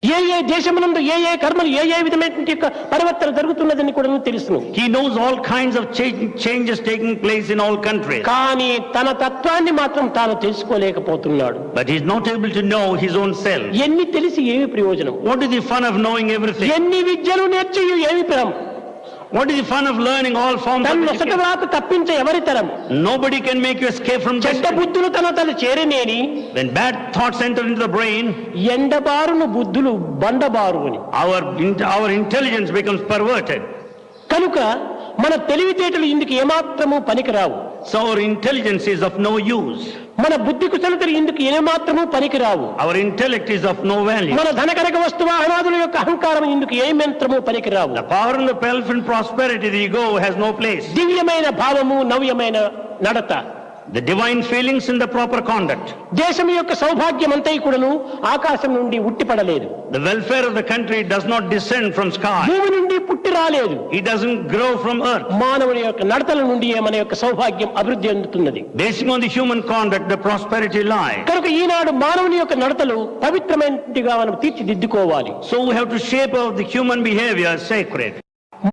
ఏ దేశమునందు ఏ కర్మలు ఏ విధమైనటువంటి యొక్క పరివర్తన జరుగుతున్నదని కూడా తెలుసును. He knows all kinds of changes taking place in all countries. కానీ తన తత్వాన్ని మాత్రం తాను తెలుసుకోలేకపోతున్నాడు. But he is not able to know his own self. ఎన్ని తెలిసి ఏమి ప్రయోజనం? What is the fun of knowing everything? ఎన్ని విద్యలు నేర్చి ఏమి ప్రయోజనం? What is the fun of learning all forms of education? తప్పించే ఎవరి తరం? Nobody can make you escape from చెడ్డ destiny. బుద్ధులు తన చేరనేని When bad thoughts enter into the brain, ఎండబారును బుద్ధులు బండబారు అని. our intelligence becomes perverted. కనుక మన తెలివితేటలు ఇందుకు ఏమాత్రము పనికిరావు. So our intelligence is of no use. మన బుద్ధి కుశలతలు ఇందుకు ఏమాత్రము పనికిరావు. Our intellect is of no value. మన ధనకనక వస్తువాహనాదుల యొక్క అహంకారం ఇందుకు ఏమాత్రము పనికిరావు. The power and the wealth and prosperity, the ego has no place. దివ్యమైన భావము నవ్యమైన నడత, The divine feelings and the proper conduct. దేశం యొక్క సౌభాగ్యం అంతా కూడాను ఆకాశం నుండి ఉట్టిపడలేదు. The welfare of the country does not descend from sky. భూమి నుండి పుట్టి రాలేదు. It doesn't grow from earth. మానవుని యొక్క నడతల నుండి మన యొక్క సౌభాగ్యం అభివృద్ధి చెందుతున్నది. Basing on the human conduct, the prosperity lies. కనుక ఈనాడు మానవుని యొక్క నడతలు పవిత్రమైనదిగా మనం తీర్చిదిద్దుకోవాలి. So we have to shape out the human behavior sacred.